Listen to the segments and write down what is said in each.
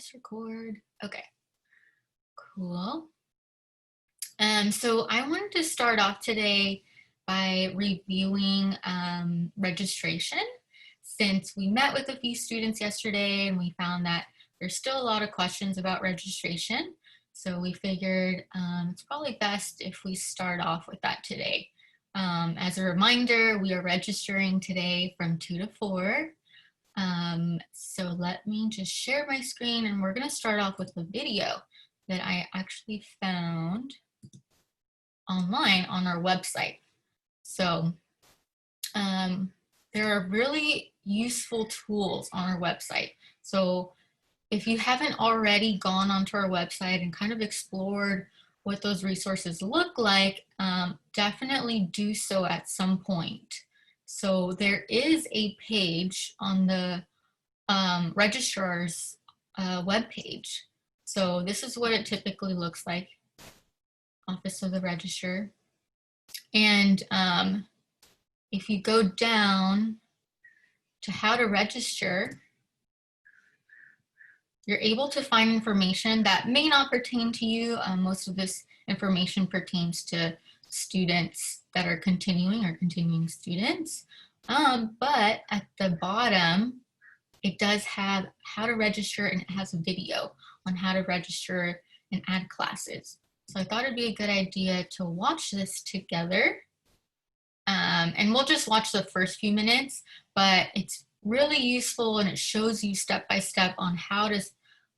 press record. Okay, cool. So I wanted to start off today by reviewing registration, since we met with a few students yesterday and we found that there's still a lot of questions about registration. So we figured it's probably best if we start off with that today. As a reminder, we are registering today from 2 to 4. So let me just share my screen, and we're going to start off with a video that I actually found online on our website. So there are really useful tools on our website. So if you haven't already gone onto our website and kind of explored what those resources look like, definitely do so at some point. So there is a page on the registrar's webpage. So this is what it typically looks like. Office of the Registrar. And if you go down to how to register, you're able to find information that may not pertain to you. Most of this information pertains to students that are continuing or continuing students. But at the bottom, it does have how to register, and it has a video on how to register and add classes. So I thought it'd be a good idea to watch this together. And we'll just watch the first few minutes, but it's really useful and it shows you step by step on how to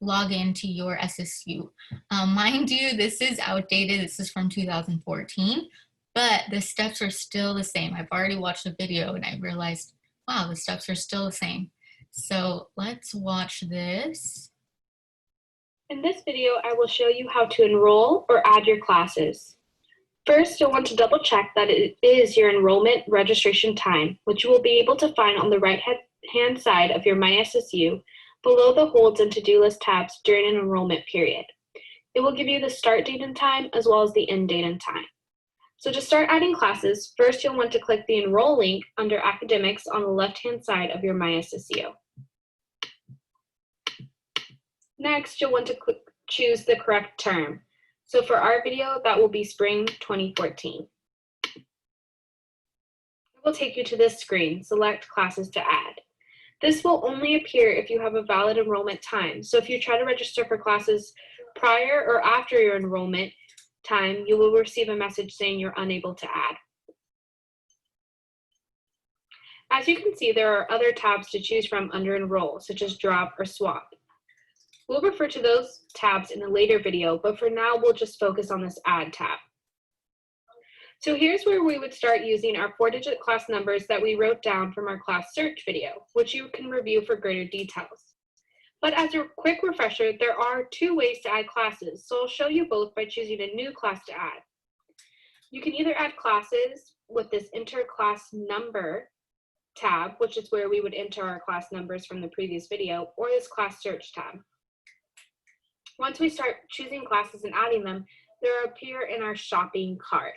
log into your SSU. Mind you, this is outdated. This is from 2014, but the steps are still the same. I've already watched the video and I realized, wow, the steps are still the same. So let's watch this. In this video, I will show you how to enroll or add your classes. First, you'll want to double check that it is your enrollment registration time, which you will be able to find on the right-hand side of your MySSU below the holds and to-do list tabs during an enrollment period. It will give you the start date and time as well as the end date and time. So to start adding classes, first you'll want to click the Enroll link under Academics on the left-hand side of your MySSU. Next, you'll want to choose the correct term. So for our video, that will be Spring 2014. It will take you to this screen, Select Classes to Add. This will only appear if you have a valid enrollment time. So if you try to register for classes prior or after your enrollment time, you will receive a message saying you're unable to add. As you can see, there are other tabs to choose from under Enroll, such as Drop or Swap. We'll refer to those tabs in a later video, but for now, we'll just focus on this Add tab. So here's where we would start using our 4-digit class numbers that we wrote down from our class search video, which you can review for greater details. But as a quick refresher, there are 2 ways to add classes, so I'll show you both by choosing a new class to add. You can either add classes with this Enter Class Number tab, which is where we would enter our class numbers from the previous video, or this Class Search tab. Once we start choosing classes and adding them, they'll appear in our shopping cart,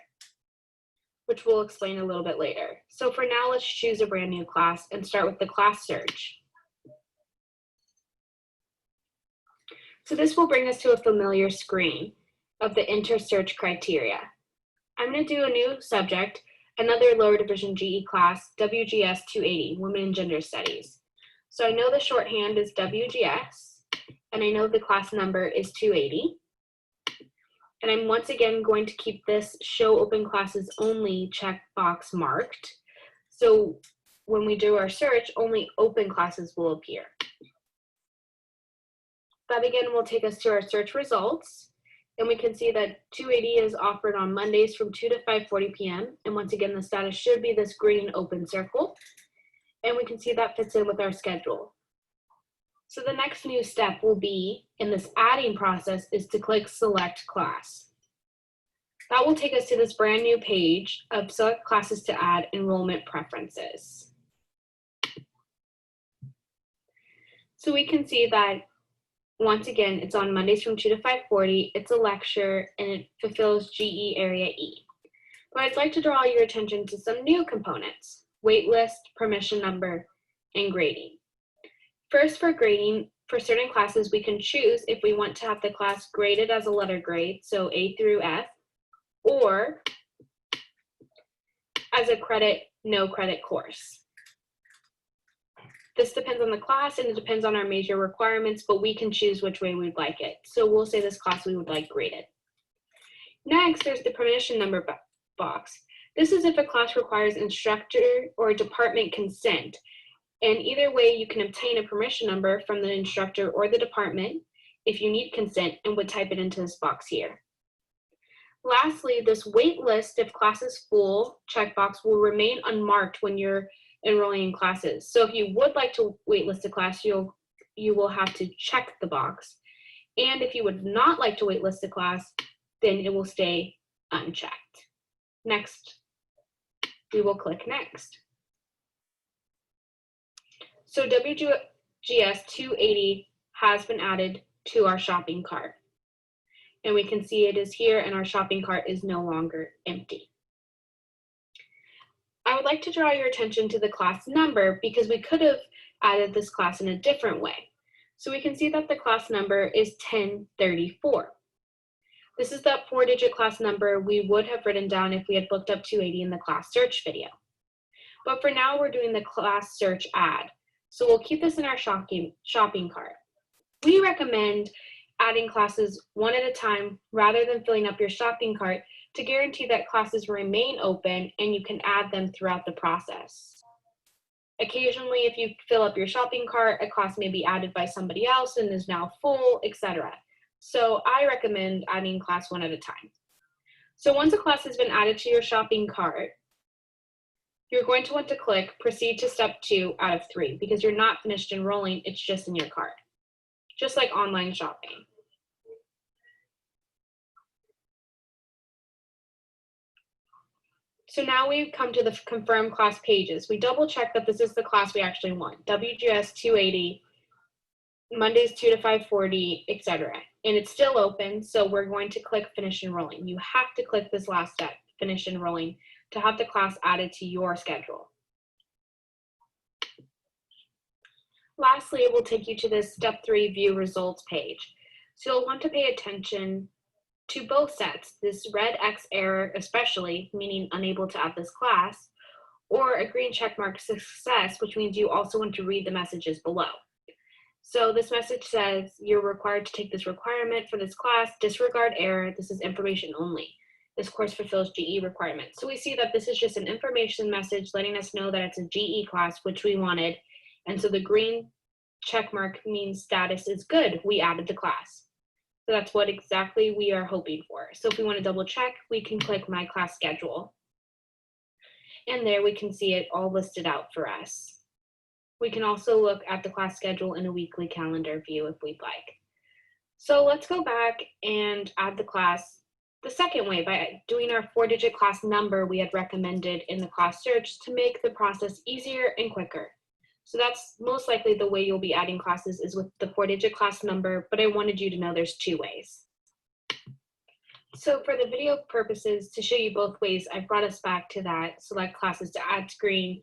which we'll explain a little bit later. So for now, let's choose a brand new class and start with the class search. So this will bring us to a familiar screen of the Enter Search criteria. I'm going to do a new subject, another lower division GE class, WGS 280, Women and Gender Studies. So I know the shorthand is WGS. And I know the class number is 280. And I'm once again going to keep this Show Open Classes Only checkbox marked. So when we do our search, only open classes will appear. That again will take us to our search results. And we can see that 280 is offered on Mondays from 2 to 5:40 p.m. And once again, the status should be this green open circle. And we can see that fits in with our schedule. So the next new step will be, in this adding process, is to click Select Class. That will take us to this brand new page of Select Classes to Add Enrollment Preferences. So we can see that, once again, it's on Mondays from 2 to 5:40, it's a lecture, and it fulfills GE Area E. But I'd like to draw your attention to some new components: waitlist, permission number, and grading. First, for grading, for certain classes, we can choose if we want to have the class graded as a letter grade, so A through F, or as a credit, no credit course. This depends on the class and it depends on our major requirements, but we can choose which way we'd like it. So we'll say this class we would like graded. Next, there's the permission number box. This is if a class requires instructor or department consent. And either way, you can obtain a permission number from the instructor or the department if you need consent and would type it into this box here. Lastly, this wait list if class is full checkbox will remain unmarked when you're enrolling in classes. So if you would like to waitlist a class, you will have to check the box. And if you would not like to waitlist a class, then it will stay unchecked. Next, we will click next. So WGS 280 has been added to our shopping cart. And we can see it is here and our shopping cart is no longer empty. I would like to draw your attention to the class number because we could have added this class in a different way. So we can see that the class number is 1034. This is that 4-digit class number we would have written down if we had looked up 280 in the class search video. But for now, we're doing the class search add. So we'll keep this in our shopping cart. We recommend adding classes one at a time rather than filling up your shopping cart to guarantee that classes remain open and you can add them throughout the process. Occasionally, if you fill up your shopping cart, a class may be added by somebody else and is now full, etc. So I recommend adding class one at a time. So once a class has been added to your shopping cart, you're going to want to click proceed to step 2 out of 3 because you're not finished enrolling, it's just in your cart, just like online shopping. So now we've come to the confirm class pages. We double check that this is the class we actually want, WGS 280, Mondays 2 to 5:40, etc. And it's still open, so we're going to click finish enrolling. You have to click this last step, finish enrolling, to have the class added to your schedule. Lastly, it will take you to this step 3 view results page. So you'll want to pay attention to both sets, this red X error especially, meaning unable to add this class, or a green check mark success, which means you also want to read the messages below. So this message says you're required to take this requirement for this class, disregard error, this is information only. This course fulfills GE requirements. So we see that this is just an information message letting us know that it's a GE class, which we wanted. And so the green check mark means status is good, we added the class. So that's what exactly we are hoping for. So if we want to double check, we can click my class schedule. And there we can see it all listed out for us. We can also look at the class schedule in a weekly calendar view if we'd like. So let's go back and add the class the second way by doing our 4-digit class number we had recommended in the class search to make the process easier and quicker. So that's most likely the way you'll be adding classes is with the 4-digit class number, but I wanted you to know there's 2 ways. So for the video purposes, to show you both ways, I brought us back to that select classes to add screen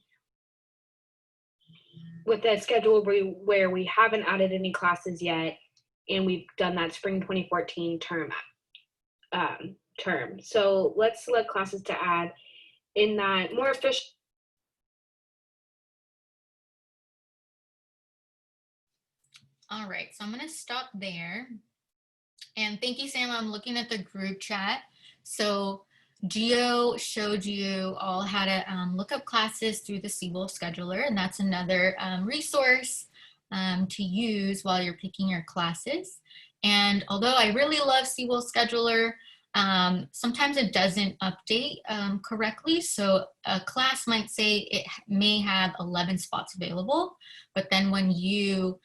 with that schedule where we haven't added any classes yet, and we've done that spring 2014 term. So let's select classes to add in that more efficient. All right, so I'm going to stop there. And thank you, Sam. I'm looking at the group chat. So Gio showed you all how to look up classes through the Siebel scheduler, and that's another resource to use while you're picking your classes. And although I really love Siebel scheduler, sometimes it doesn't update correctly. So a class might say it may have 11 spots available, but then when you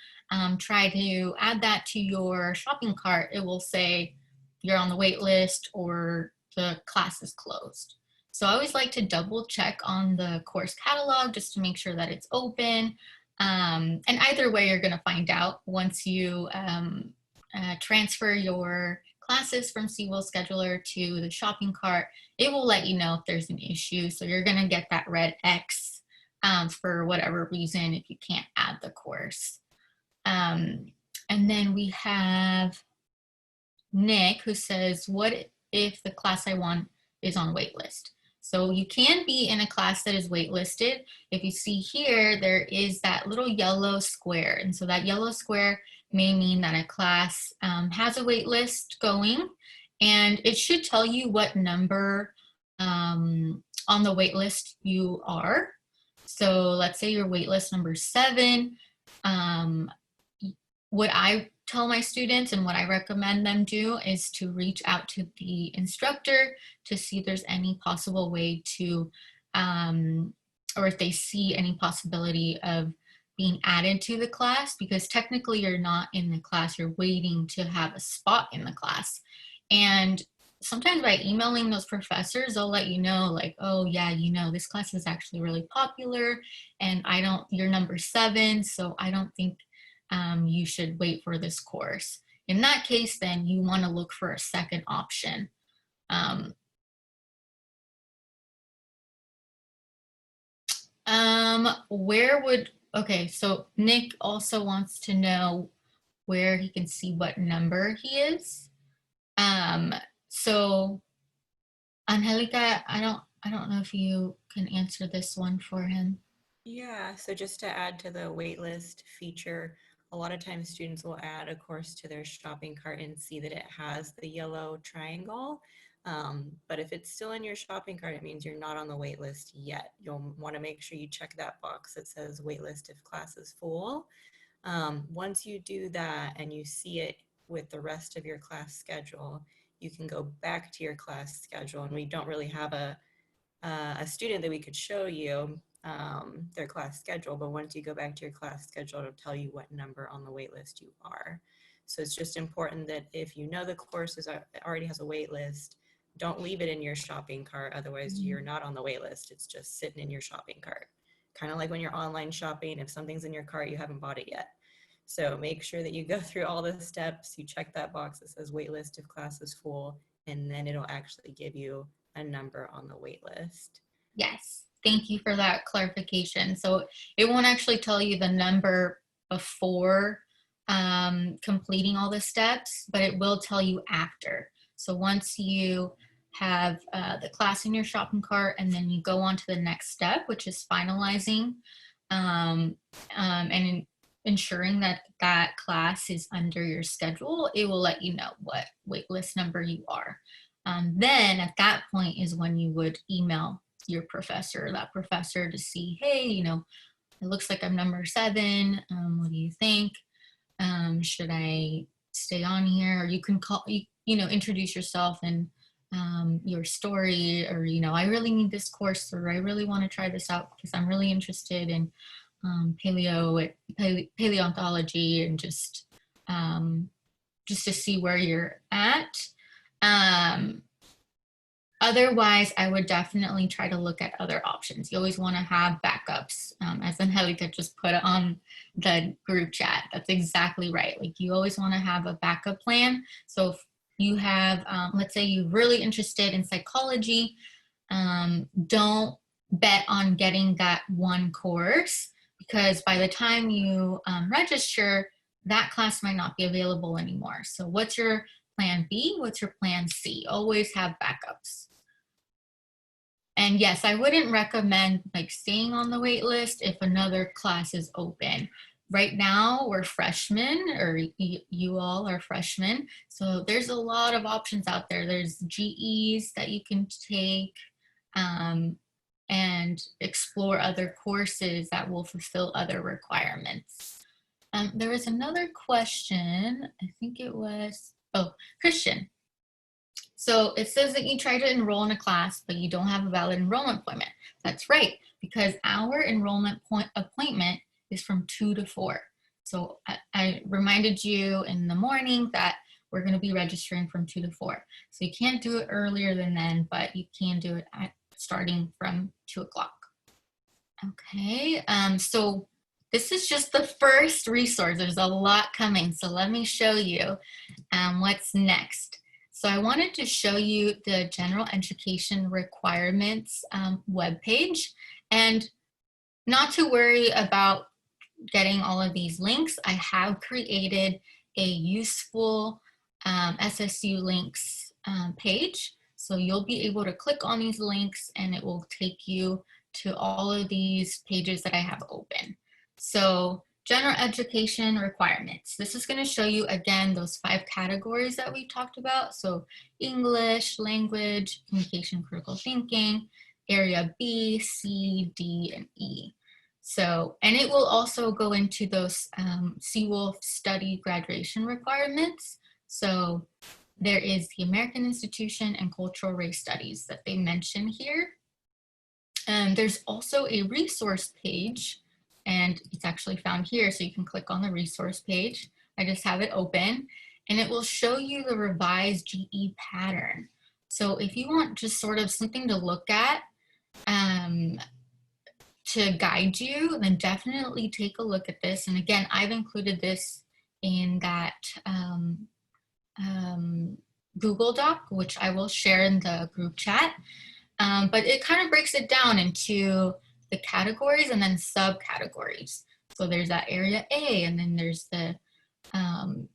try to add that to your shopping cart, it will say you're on the wait list or the class is closed. So I always like to double check on the course catalog just to make sure that it's open. And either way, you're going to find out once you transfer your classes from Siebel Scheduler to the shopping cart. It will let you know if there's an issue. So you're going to get that red X for whatever reason if you can't add the course. And then we have Nick who says, what if the class I want is on waitlist? So you can be in a class that is waitlisted. If you see here, there is that little yellow square. And so that yellow square may mean that a class has a waitlist going, and it should tell you what number on the waitlist you are. So let's say your waitlist number 7. What I tell my students and what I recommend them do is to reach out to the instructor to see if there's any possible way to, or if they see any possibility of being added to the class, because technically you're not in the class, you're waiting to have a spot in the class. And sometimes by emailing those professors, they'll let you know, like, oh yeah, you know, this class is actually really popular and you're number 7, so I don't think you should wait for this course. In that case, then you want to look for a second option. Okay, so Nick also wants to know where he can see what number he is. So Angelica, I don't know if you can answer this one for him. Yeah, so just to add to the waitlist feature, a lot of times students will add a course to their shopping cart and see that it has the yellow triangle. But if it's still in your shopping cart, it means you're not on the waitlist yet. You'll want to make sure you check that box that says waitlist if class is full. Once you do that and you see it with the rest of your class schedule, you can go back to your class schedule. And we don't really have a student that we could show you their class schedule, but once you go back to your class schedule, it'll tell you what number on the wait list you are. So it's just important that if you know the course already has a wait list, don't leave it in your shopping cart. Otherwise, you're not on the wait list. It's just sitting in your shopping cart. Kind of like when you're online shopping, if something's in your cart, you haven't bought it yet. So make sure that you go through all the steps, you check that box that says wait list if class is full, and then it'll actually give you a number on the wait list. Yes, thank you for that clarification. So it won't actually tell you the number before completing all the steps, but it will tell you after. So once you have the class in your shopping cart and then you go on to the next step, which is finalizing and ensuring that that class is under your schedule, it will let you know what waitlist number you are. Then at that point is when you would email your professor, that professor, to see, hey, you know, it looks like I'm number 7. What do you think? Should I stay on here? Or you can call, you know, introduce yourself and your story, or, you know, I really need this course, or I really want to try this out because I'm really interested in paleontology, and just to see where you're at. Otherwise, I would definitely try to look at other options. You always want to have backups, as Angelica just put on the group chat. That's exactly right. Like, you always want to have a backup plan. So if you have, let's say you're really interested in psychology, don't bet on getting that one course, because by the time you register, that class might not be available anymore. So what's your plan B? What's your plan C? Always have backups. And yes, I wouldn't recommend like staying on the wait list if another class is open. Right now we're freshmen, or you all are freshmen. So there's a lot of options out there. There's GEs that you can take and explore other courses that will fulfill other requirements. There was another question, I think it was, oh, Christian. So it says that you try to enroll in a class, but you don't have a valid enrollment appointment. That's right, because our enrollment appointment is from 2 to 4. So I reminded you in the morning that we're going to be registering from 2 to 4. So you can't do it earlier than then, but you can do it starting from 2 o'clock. Okay, so this is just the first resource. There's a lot coming. So let me show you what's next. So I wanted to show you the general education requirements webpage, and not to worry about getting all of these links. I have created a useful SSU links page. So you'll be able to click on these links and it will take you to all of these pages that I have open. So general education requirements. This is going to show you, again, those 5 categories that we talked about. So English, language, communication, critical thinking, area B, C, D, and E. So, and it will also go into those Seawolf study graduation requirements. So there is the American Institution and Cultural Race Studies that they mention here. And there's also a resource page, and it's actually found here, so you can click on the resource page. I just have it open, and it will show you the revised GE pattern. So if you want just sort of something to look at to guide you, then definitely take a look at this. And again, I've included this in that Google Doc, which I will share in the group chat. But it kind of breaks it down into the categories and then subcategories. So there's that area A, and then there's the A1,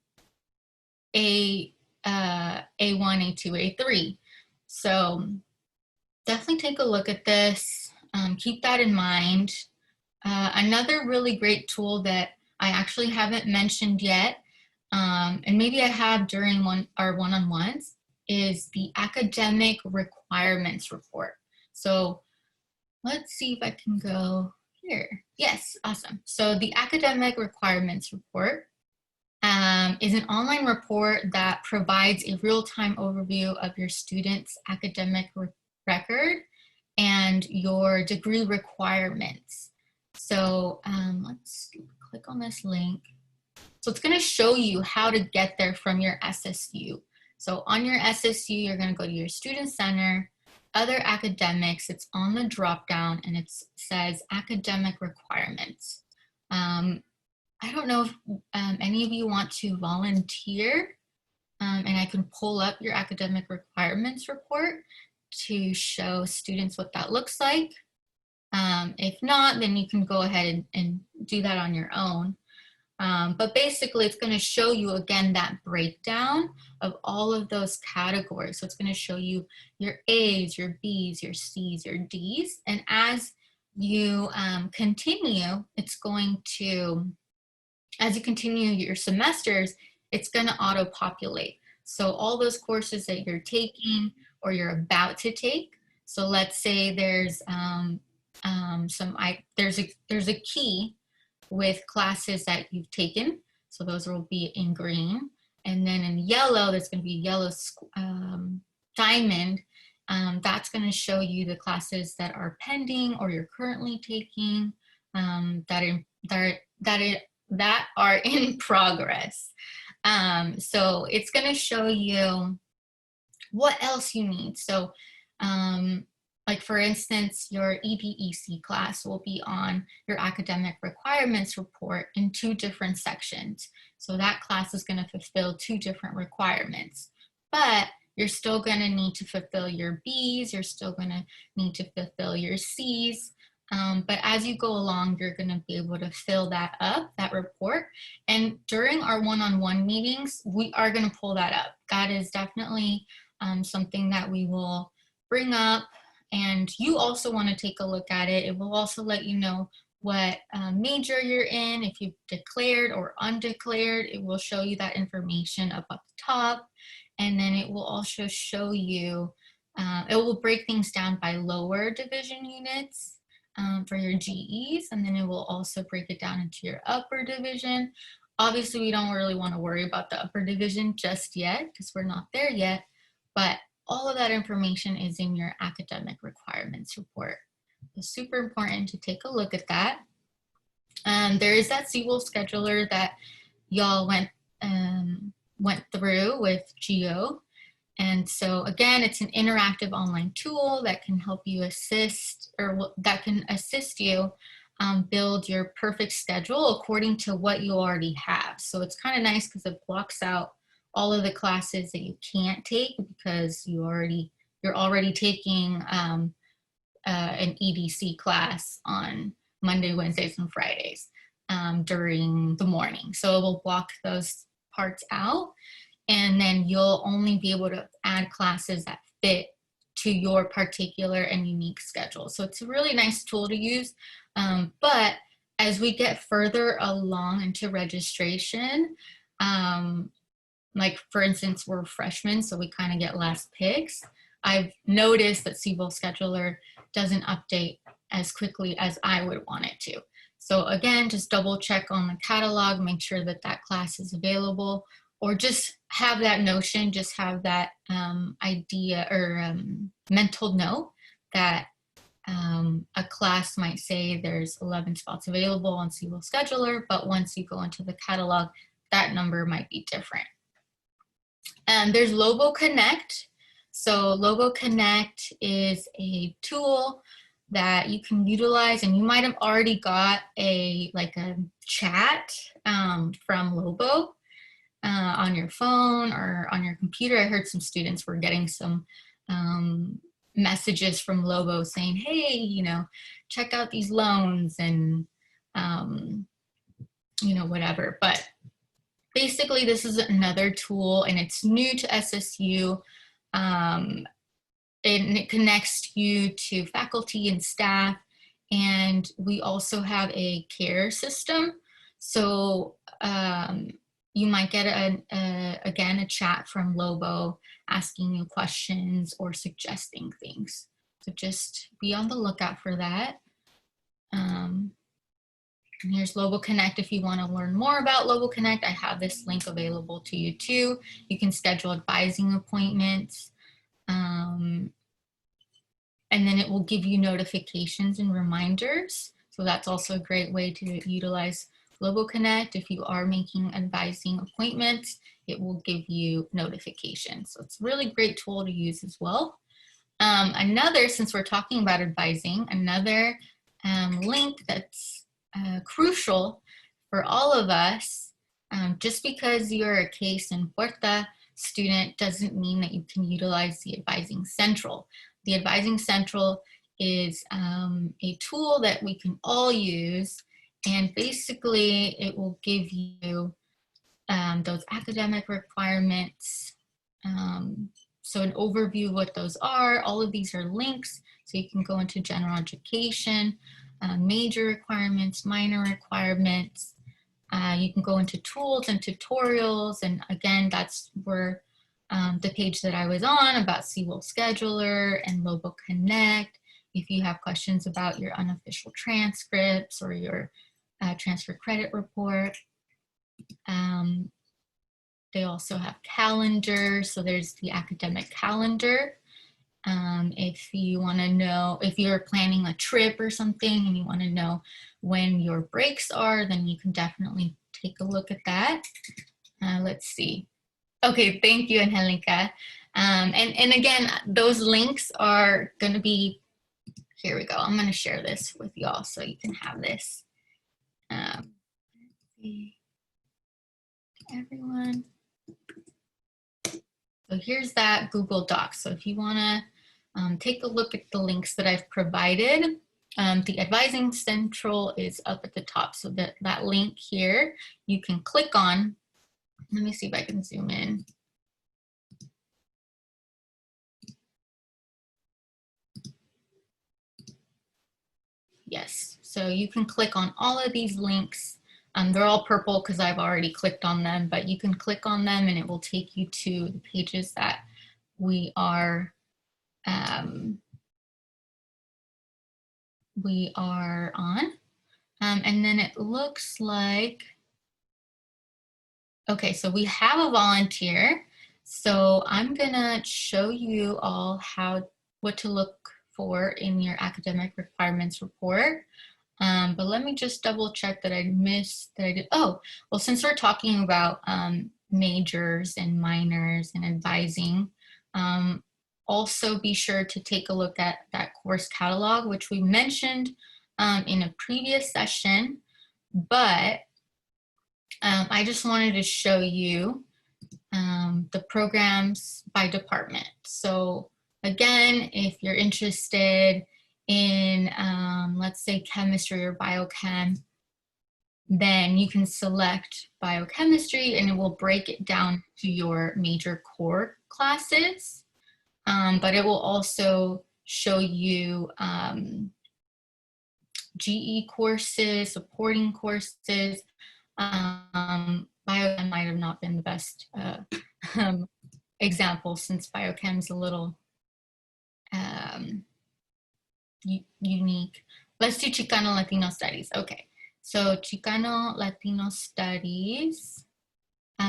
A2, A3. So definitely take a look at this. Keep that in mind. Another really great tool that I actually haven't mentioned yet, and maybe I have during our one-on-ones, is the academic requirements report. So let's see if I can go here. Yes, awesome. So the academic requirements report is an online report that provides a real-time overview of your student's academic record and your degree requirements. So let's click on this link. So it's going to show you how to get there from your SSU. So on your SSU, you're going to go to your Student Center, Other Academics. It's on the drop-down, and it says Academic Requirements. I don't know if any of you want to volunteer, and I can pull up your Academic Requirements report to show students what that looks like. If not, then you can go ahead and do that on your own. But basically, it's going to show you, again, that breakdown of all of those categories. So it's going to show you your A's, your B's, your C's, your D's. And as you continue, it's going to, as you continue your semesters, it's going to auto-populate. So all those courses that you're taking or you're about to take. So let's say there's there's a key with classes that you've taken. So those will be in green. And then in yellow, there's going to be yellow diamond. That's going to show you the classes that are pending or you're currently taking that are in progress. So it's going to show you what else you need. So like for instance, your EDEC class will be on your academic requirements report in 2 different sections. So that class is going to fulfill 2 different requirements, but you're still going to need to fulfill your B's, you're still going to need to fulfill your C's. But as you go along, you're going to be able to fill that up, that report. And during our one-on-one meetings, we are going to pull that up. That is definitely something that we will bring up. And you also want to take a look at it. It will also let you know what major you're in, if you've declared or undeclared. It will show you that information up at the top. And then it will also show you, it will break things down by lower division units for your GEs. And then it will also break it down into your upper division. Obviously, we don't really want to worry about the upper division just yet because we're not there yet. But all of that information is in your academic requirements report. It's super important to take a look at that. There is that Seawolf scheduler that y'all went through with Geo. And so again, it's an interactive online tool that can help you assist, or that can assist you build your perfect schedule according to what you already have. So it's kind of nice because it blocks out all of the classes that you can't take because you're already taking an EDC class on Monday, Wednesdays, and Fridays during the morning. So it will block those parts out, and then you'll only be able to add classes that fit to your particular and unique schedule. So it's a really nice tool to use. But as we get further along into registration, like for instance, we're freshmen, so we kind of get less picks. I've noticed that Siebel Scheduler doesn't update as quickly as I would want it to. So again, just double check on the catalog, make sure that that class is available, or just have that notion, just have that idea or mental note that a class might say there's 11 spots available on Siebel Scheduler, but once you go into the catalog, that number might be different. There's Lobo Connect. So Lobo Connect is a tool that you can utilize, and you might have already got a chat from Lobo on your phone or on your computer. I heard some students were getting some messages from Lobo saying, hey, you know, check out these loans and you know, whatever. But basically, this is another tool, and it's new to SSU. And it connects you to faculty and staff. And we also have a care system. So you might get, again, a chat from Lobo asking you questions or suggesting things. So just be on the lookout for that. And here's Lobo Connect. If you want to learn more about Lobo Connect, I have this link available to you too. You can schedule advising appointments. And then it will give you notifications and reminders. So that's also a great way to utilize Lobo Connect. If you are making advising appointments, it will give you notifications. So it's a really great tool to use as well. Another, since we're talking about advising, another link that's crucial for all of us, just because you're a case in Puerta student doesn't mean that you can utilize the Advising Central. The Advising Central is a tool that we can all use, and basically it will give you those academic requirements. So an overview of what those are. All of these are links, so you can go into general education, major requirements, minor requirements. You can go into tools and tutorials, and again, that's where the page that I was on about Siebel Scheduler and Lobo Connect. If you have questions about your unofficial transcripts or your transfer credit report. They also have calendars. So there's the academic calendar. If you want to know, if you're planning a trip or something and you want to know when your breaks are, then you can definitely take a look at that. Let's see. Okay, thank you, Angelica. And again, those links are going to be, here we go. I'm going to share this with y'all so you can have this. Let's see. Everyone. So here's that Google Docs. So if you want to take a look at the links that I've provided, the Advising Central is up at the top. So that link here, you can click on. Let me see if I can zoom in. Yes, so you can click on all of these links. They're all purple because I've already clicked on them, but you can click on them and it will take you to the pages that we are on. And then it looks like, okay, so we have a volunteer. So I'm gonna show you all what to look for in your academic requirements report. But let me just double check that I missed that I did. Oh, well, since we're talking about majors and minors and advising, also be sure to take a look at that course catalog, which we mentioned in a previous session, but I just wanted to show you the programs by department. So again, if you're interested in, let's say, chemistry or biochem, then you can select biochemistry and it will break it down to your major core classes. But it will also show you GE courses, supporting courses. Biochem might have not been the best example since biochem is a little unique. Let's do Chicano Latino Studies. Okay, so Chicano Latino Studies.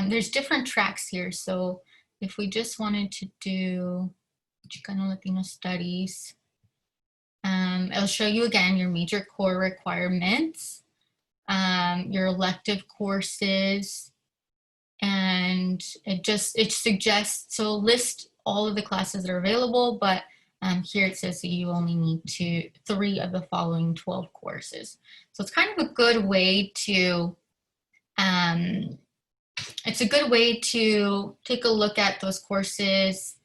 There's different tracks here. So if we just wanted to do Chicano Latino Studies, it'll show you again your major core requirements, your elective courses, and it suggests, so list all of the classes that are available, but here it says that you only need 3 of the following 12 courses. So it's kind of a good way to, take a look at those courses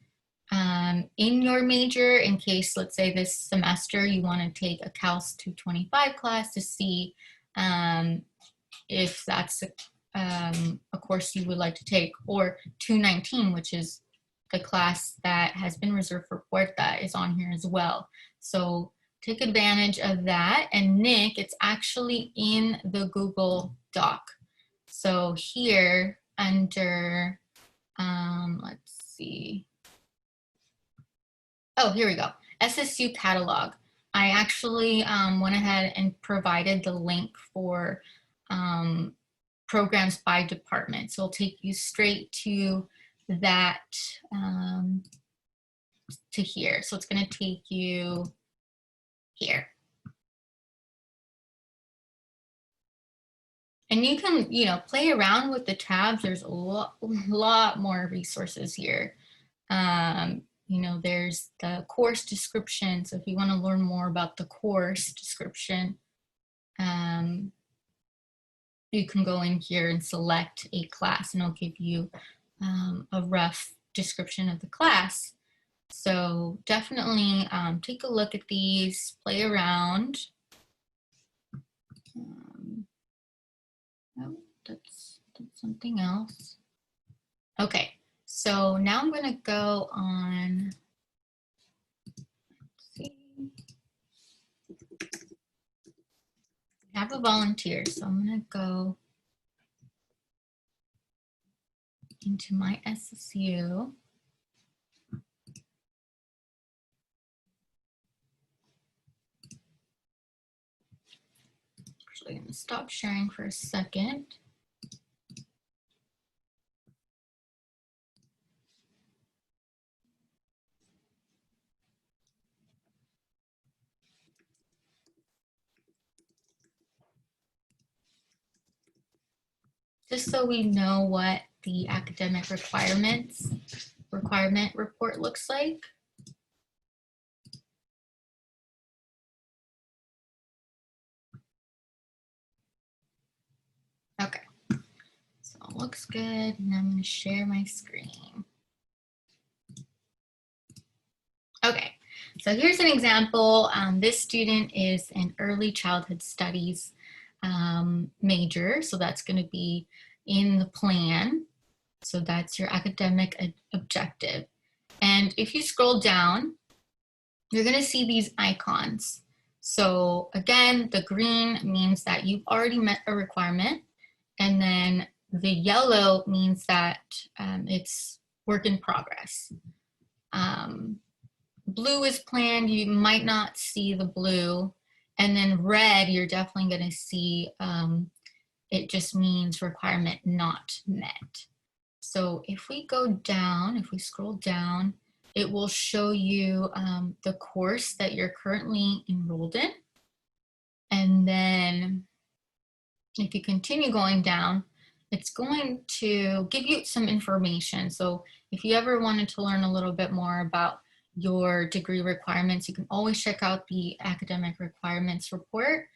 in your major in case, let's say this semester you want to take a Cal 225 class to see if that's a course you would like to take, or 219, which is the class that has been reserved for Puerta, is on here as well. So take advantage of that. And Nick, it's actually in the Google Doc. So here under, let's see. Oh, here we go. SSU catalog. I actually went ahead and provided the link for programs by department. So it'll take you straight to that, to here. So it's going to take you here. And you can, play around with the tabs. There's a lot more resources here. There's the course description. So if you want to learn more about the course description, you can go in here and select a class and it'll give you a rough description of the class. So definitely take a look at these, play around. Oh, that's something else. Okay, so now I'm going to go on, let's see. I have a volunteer, so I'm going to go into my SSU. Actually, I'm going to stop sharing for a second. Just so we know what the academic requirement report looks like. Okay, so it looks good, and I'm going to share my screen. Okay, so here's an example. This student is an early childhood studies major, so that's going to be in the plan. So that's your academic objective. And if you scroll down, you're going to see these icons. So again, the green means that you've already met a requirement, and then the yellow means that it's work in progress. Blue is planned, you might not see the blue, and then red, you're definitely going to see it just means requirement not met. So if we go down, if we scroll down, it will show you the course that you're currently enrolled in. And then if you continue going down, it's going to give you some information. So if you ever wanted to learn a little bit more about your degree requirements, you can always check out the academic requirements report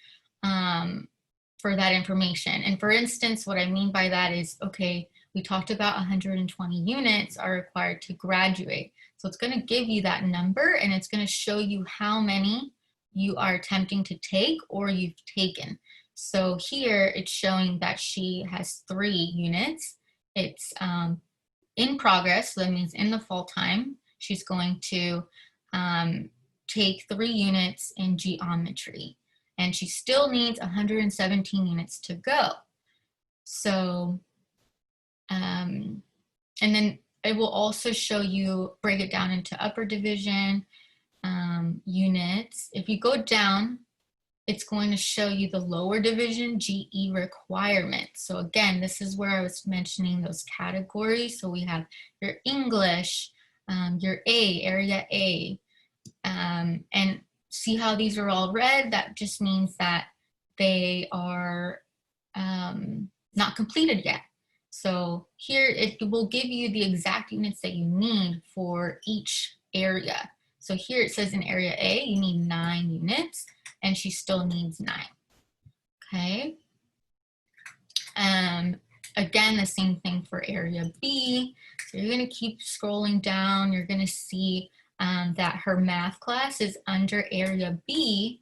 for that information. And for instance, what I mean by that is, okay, we talked about 120 units are required to graduate. So it's going to give you that number, and it's going to show you how many you are attempting to take or you've taken. So here it's showing that she has 3 units. It's in progress, so that means in the fall time, she's going to take 3 units in geometry, and she still needs 117 units to go. So, and then it will also show you, break it down into upper division units. If you go down, it's going to show you the lower division GE requirements. So again, this is where I was mentioning those categories. So we have your English, your A, area A, and see how these are all red? That just means that they are not completed yet. So here it will give you the exact units that you need for each area. So here it says in area A, you need 9 units, and she still needs 9. Okay. Again, the same thing for area B. So you're going to keep scrolling down. You're going to see that her math class is under area B,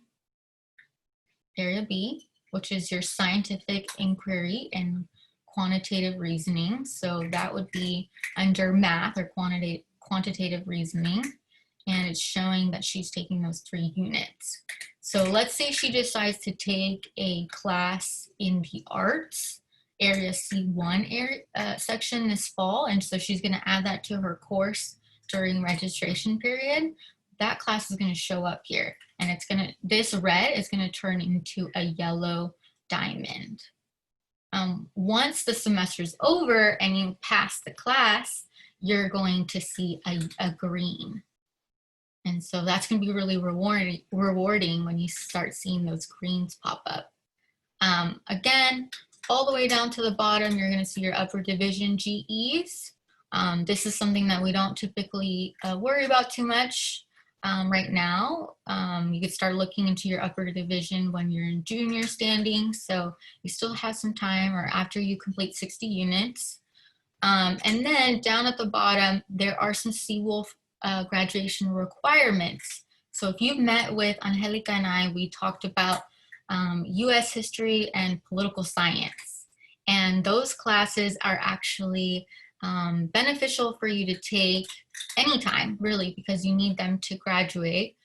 which is your scientific inquiry and quantitative reasoning. So that would be under math or quantitative reasoning. And it's showing that she's taking those 3 units. So let's say she decides to take a class in the arts, area C1 section this fall. And so she's going to add that to her course during registration period. That class is going to show up here. And it's going to, this red is going to turn into a yellow diamond. Once the semester's over and you pass the class, you're going to see a green. And so that's going to be really rewarding when you start seeing those greens pop up. Again, all the way down to the bottom, you're going to see your upper division GEs. This is something that we don't typically worry about too much right now. You could start looking into your upper division when you're in junior standing. So you still have some time, or after you complete 60 units. And then down at the bottom, there are some Seawolf graduation requirements. So if you've met with Angelica and I, we talked about US history and political science. And those classes are actually beneficial for you to take anytime, really, because you need them to graduate.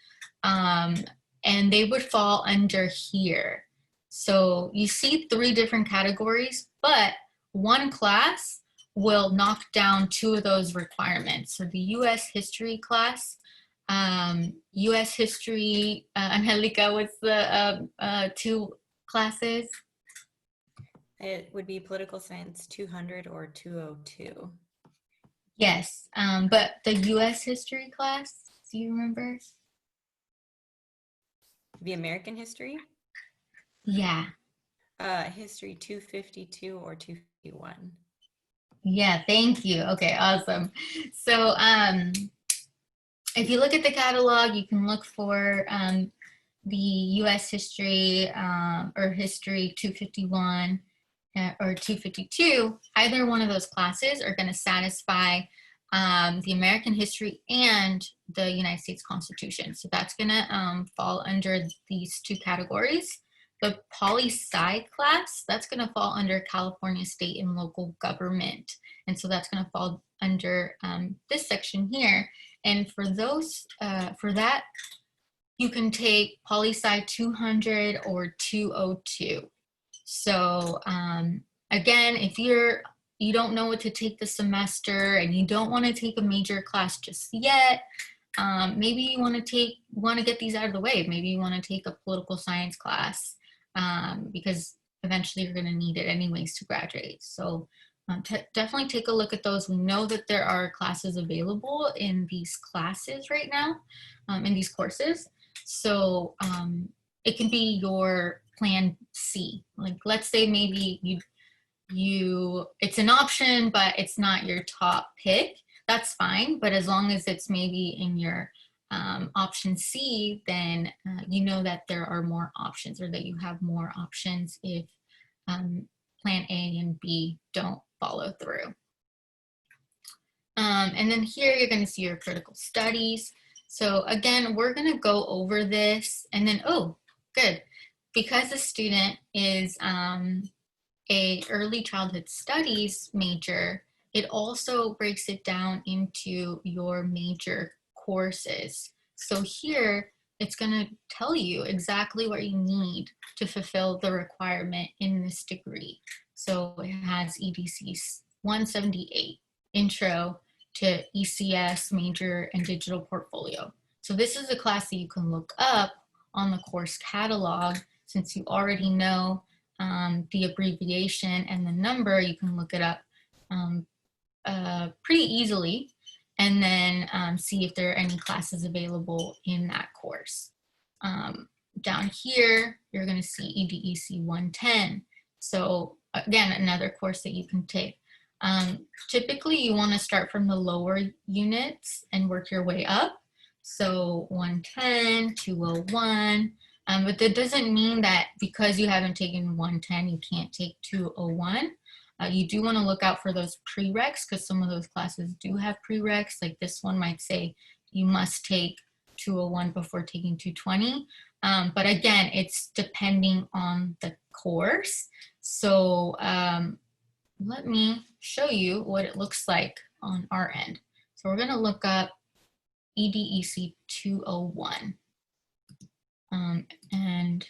And they would fall under here. So you see 3 different categories, but one class will knock down 2 of those requirements. So the US history class, US history, Angelica, what's the 2 classes? It would be political science 200 or 202. Yes, but the US history class, do you remember? The American history? Yeah. History 252 or 251. Yeah, thank you. Okay, awesome. So if you look at the catalog, you can look for the US history or history 251 or 252. Either one of those classes are going to satisfy the American history and the United States Constitution. So that's going to fall under these 2 categories. The poli-sci class, that's going to fall under California state and local government. And so that's going to fall under this section here. And for those, for that, you can take poli-sci 200 or 202. So again, if you don't know what to take this semester and you don't want to take a major class just yet, maybe you want to get these out of the way. Maybe you want to take a political science class because eventually you're going to need it anyways to graduate. So definitely take a look at those. We know that there are classes available in these classes right now, in these courses. So it can be your plan C. Like, let's say maybe it's an option, but it's not your top pick. That's fine. But as long as it's maybe in your option C, then you know that there are more options, or that you have more options if plan A and B don't follow through. And then here you're going to see your critical studies. So again, we're going to go over this, and then, oh, good. because a student is a early childhood studies major, it also breaks it down into your major courses. So here, it's going to tell you exactly what you need to fulfill the requirement in this degree. So it has EDC 178, Intro to ECS Major and Digital Portfolio. So this is a class that you can look up on the course catalog. Since you already know the abbreviation and the number, you can look it up pretty easily, and then see if there are any classes available in that course. Down here, you're going to see EDEC 110. So again, another course that you can take. Typically, you want to start from the lower units and work your way up. So 110, 201. But that doesn't mean that because you haven't taken 110, you can't take 201. You do want to look out for those prereqs because some of those classes do have prereqs. Like this one might say you must take 201 before taking 220. But again, it's depending on the course. So let me show you what it looks like on our end. So we're going to look up EDEC 201. And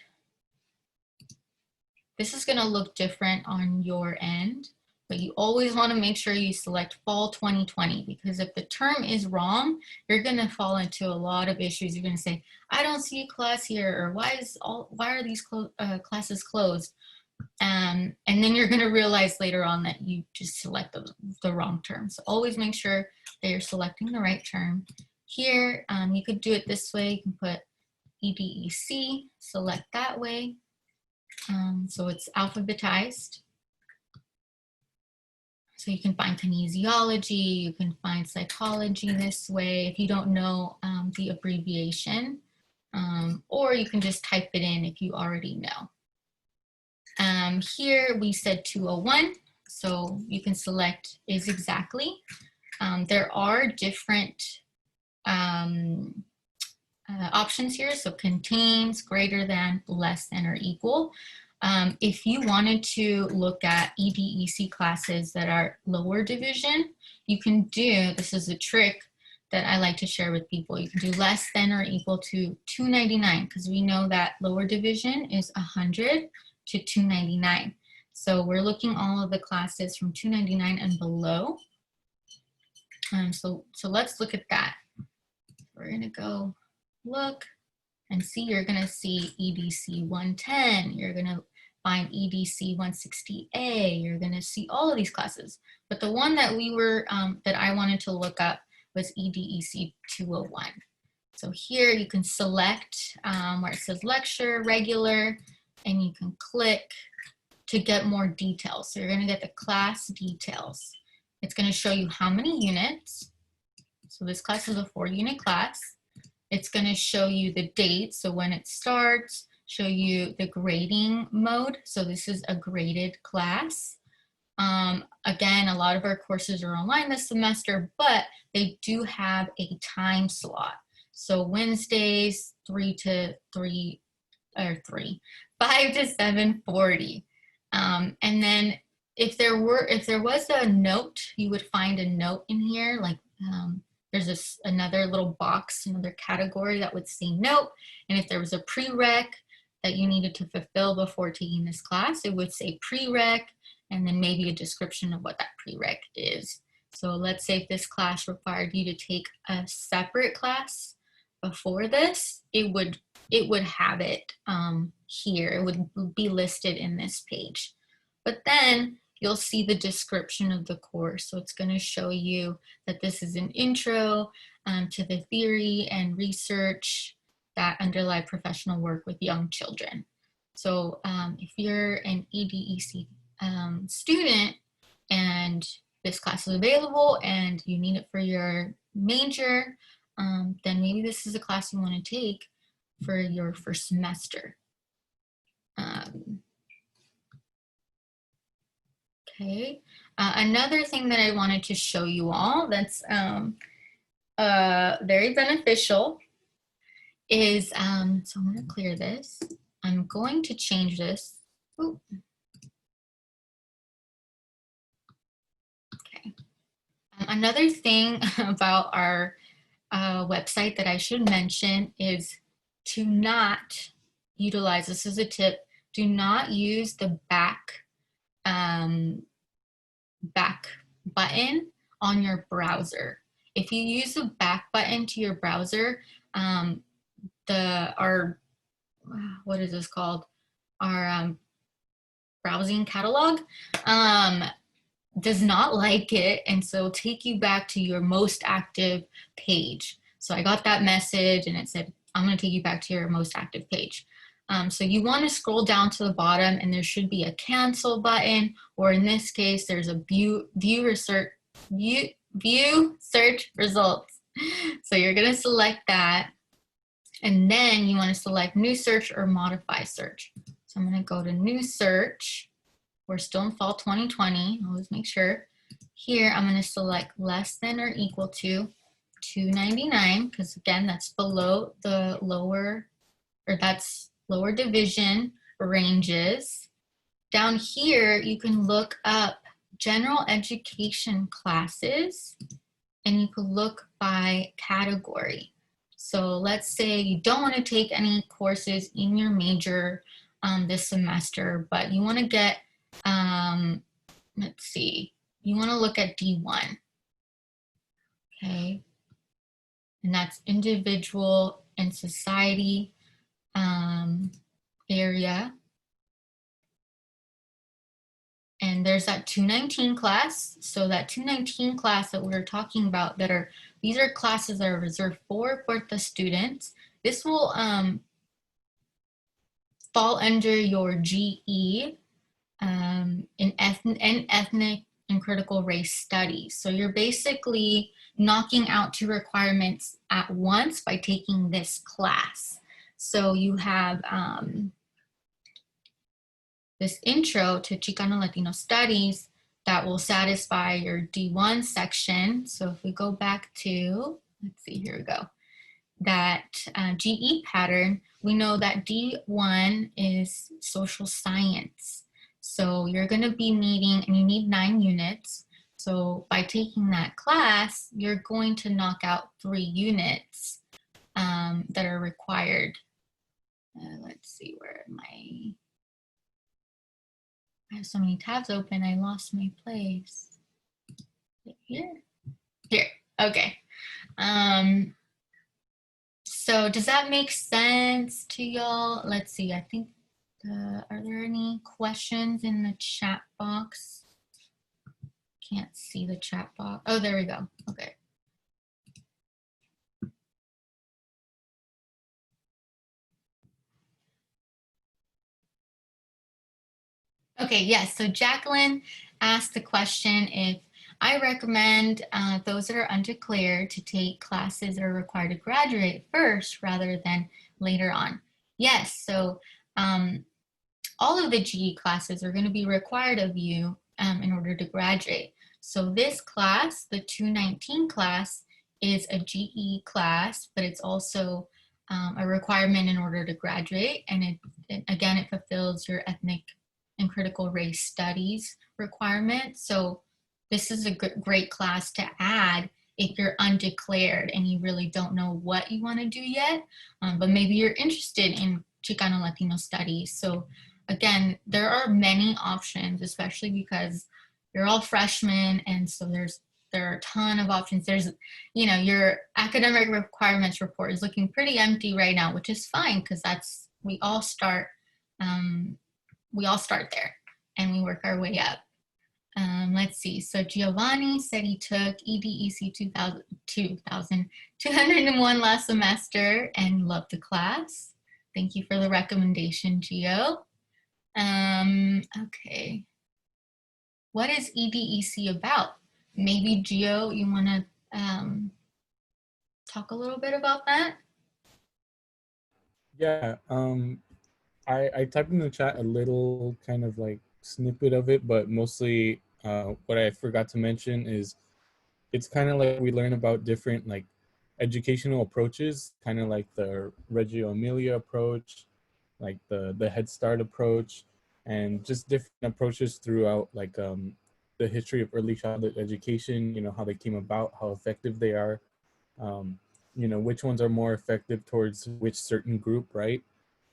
this is going to look different on your end, but you always want to make sure you select fall 2020, because if the term is wrong, you're going to fall into a lot of issues. You're going to say, I don't see a class here, or why are these classes closed? And then you're going to realize later on that you just select the wrong term. So always make sure that you're selecting the right term. Here, you could do it this way. You can put EDEC, select that way. So it's alphabetized. So you can find kinesiology, you can find psychology this way if you don't know the abbreviation, or you can just type it in if you already know. Here we said 201, so you can select is exactly. There are different options here, so contains, greater than, less than, or equal. If you wanted to look at EDEC classes that are lower division, you can do, this is a trick that I like to share with people, you can do less than or equal to 299, because we know that lower division is 100 to 299. So we're looking all of the classes from 299 and below. So let's look at that. We're gonna go look and see, you're going to see EDC 110, you're going to find EDC 160A, you're going to see all of these classes. But the one that that I wanted to look up was EDEC 201. So here you can select where it says lecture, regular, and you can click to get more details. So you're going to get the class details. It's going to show you how many units. So this class is a 4-unit class. It's going to show you the date, so when it starts, show you the grading mode. So this is a graded class. Again, a lot of our courses are online this semester, but they do have a time slot. So Wednesdays, 5 to 7:40. And then if there was a note, you would find a note in here, like there's another little box, another category that would say note. And if there was a prereq that you needed to fulfill before taking this class, it would say prereq, and then maybe a description of what that prereq is. So let's say if this class required you to take a separate class before this, it would have it here. It would be listed in this page. But then you'll see the description of the course. So it's going to show you that this is an intro to the theory and research that underlie professional work with young children. So if you're an EDEC student and this class is available and you need it for your major, then maybe this is a class you want to take for your first semester. Okay, another thing that I wanted to show you all that's very beneficial is, so I'm going to clear this. I'm going to change this. Ooh. Okay. Another thing about our website that I should mention is to not utilize, this is a tip, do not use the back button on your browser. If you use the back button to your browser, our what is this called? Our browsing catalog does not like it, and so it'll take you back to your most active page. So I got that message and it said, I'm going to take you back to your most active page. So you want to scroll down to the bottom and there should be a cancel button, or in this case, there's a view search results. So you're going to select that, and then you want to select new search or modify search. So I'm going to go to new search. We're still in fall 2020. Always make sure. Here, I'm going to select less than or equal to 299, because again, that's below the lower, or that's lower division ranges. Down here, you can look up general education classes, and you can look by category. So let's say you don't want to take any courses in your major this semester, but you want to get, let's see, you want to look at D1, okay? And that's individual and society area. And there's that 219 class. So that 219 class that we were talking about, these are classes that are reserved for Puerto students. This will fall under your GE in ethnic and critical race studies. So you're basically knocking out 2 requirements at once by taking this class. So you have this intro to Chicano Latino studies that will satisfy your D1 section. So if we go back to, let's see, here we go, that GE pattern, we know that D1 is social science. So you're going to be needing, and you need 9 units. So by taking that class, you're going to knock out 3 units that are required. Let's see, where am I? I have so many tabs open, I lost my place. Here? Here, okay. So does that make sense to y'all? Let's see, I think, are there any questions in the chat box? Can't see the chat box. Oh, there we go, okay. Okay, yes, so Jacqueline asked the question if I recommend those that are undeclared to take classes that are required to graduate first rather than later on. Yes, so all of the GE classes are going to be required of you in order to graduate. So this class, the 219 class, is a GE class, but it's also a requirement in order to graduate. And again, it fulfills your ethnic and critical race studies requirement. So this is a great class to add if you're undeclared and you really don't know what you want to do yet, but maybe you're interested in Chicano Latino studies. So again, there are many options, especially because you're all freshmen, and so there are a ton of options. There's, you know, your academic requirements report is looking pretty empty right now, which is fine because that's, we all start there and we work our way up. Let's see, so Giovanni said he took EDEC 2,201 last semester and loved the class. Thank you for the recommendation, Gio. Okay. What is EDEC about? Maybe Gio, you want to talk a little bit about that? Yeah, I typed in the chat a little kind of like snippet of it, but mostly what I forgot to mention is it's kind of like we learn about different like educational approaches, kind of like the Reggio Emilia approach, like the Head Start approach, and just different approaches throughout the history of early childhood education, how they came about, how effective they are, um, which ones are more effective towards which certain group, right?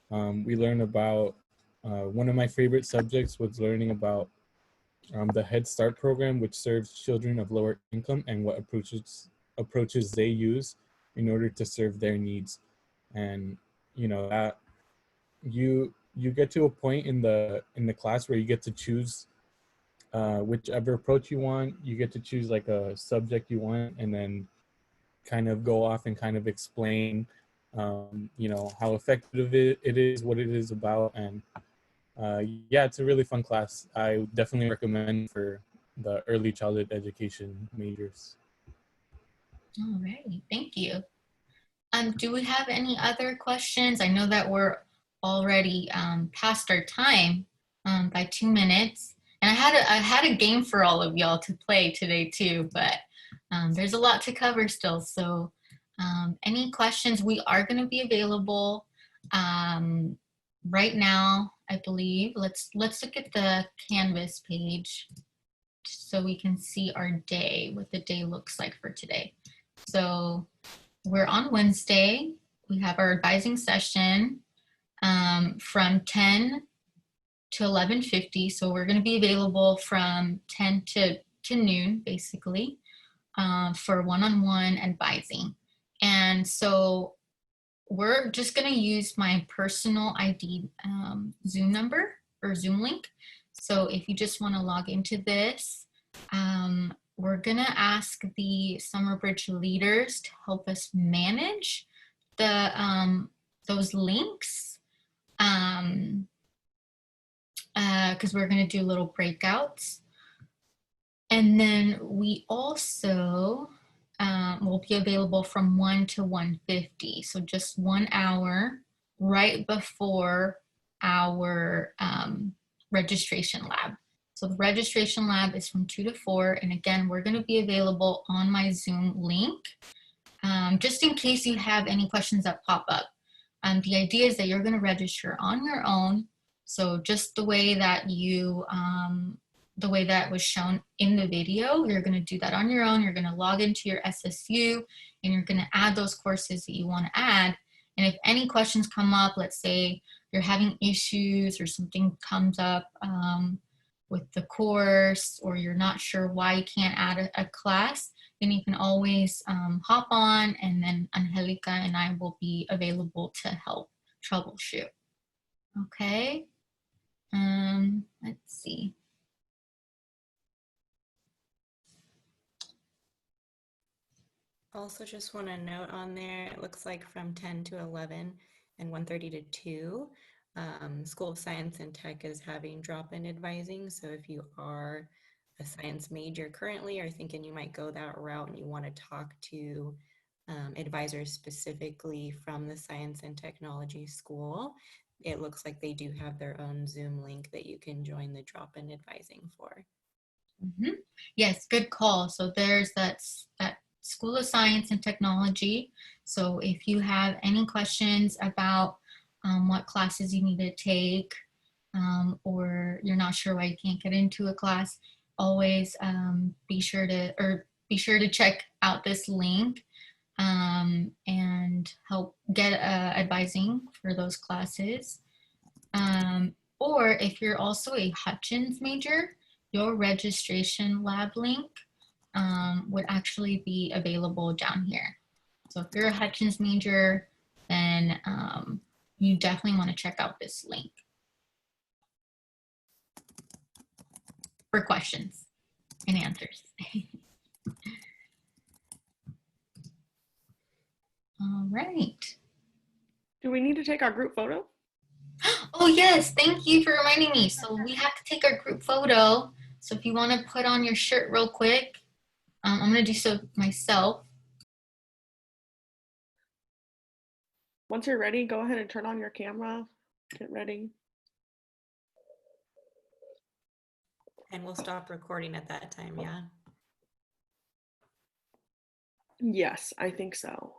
We learn about, one of my favorite subjects was learning about the Head Start program, which serves children of lower income, and what approaches they use in order to serve their needs. And that you get to a point in the class where you get to choose whichever approach you want. You get to choose like a subject you want, and then kind of go off and kind of explain how effective it is, what it is about. And yeah, it's a really fun class. I definitely recommend for the early childhood education majors. All right, thank you. Do we have any other questions? I know that we're already past our time by 2 minutes. And I had a game for all of y'all to play today too, but there's a lot to cover still. So any questions, we are gonna be available right now, I believe. Let's look at the Canvas page so we can see our day, what the day looks like for today. So we're on Wednesday. We have our advising session from 10 to 11:50. So we're going to be available from 10 to noon, basically, for one-on-one advising. And so we're just going to use my personal ID Zoom number or Zoom link. So if you just want to log into this, we're going to ask the Summer Bridge leaders to help us manage the those links because we're going to do little breakouts. And then we also will be available from 1 to 1:50. So just 1 hour right before our registration lab. So the registration lab is from 2 to 4. And again, we're going to be available on my Zoom link just in case you have any questions that pop up. The idea is that you're going to register on your own. So just the way that the way that was shown in the video, you're going to do that on your own. You're going to log into your SSU and you're going to add those courses that you want to add. And if any questions come up, let's say you're having issues or something comes up with the course, or you're not sure why you can't add a class, then you can always hop on, and then Angelica and I will be available to help troubleshoot. Okay, let's see. Also just want to note on there, it looks like from 10 to 11 and 1:30 to 2, School of Science and Tech is having drop-in advising. So if you are a science major currently or thinking you might go that route and you want to talk to advisors specifically from the Science and Technology School, it looks like they do have their own Zoom link that you can join the drop-in advising for. Mm-hmm. Yes, good call. So there's that School of Science and Technology. So if you have any questions about what classes you need to take, or you're not sure why you can't get into a class, always be sure to check out this link and help get advising for those classes. Or if you're also a Hutchins major, your registration lab link would actually be available down here. So if you're a Hutchins major, then you definitely want to check out this link for questions and answers. All right. Do we need to take our group photo? Oh yes, thank you for reminding me. So we have to take our group photo. So if you want to put on your shirt real quick, I'm going to do so myself. Once you're ready, go ahead and turn on your camera. Get ready. And we'll stop recording at that time, yeah? Yes, I think so.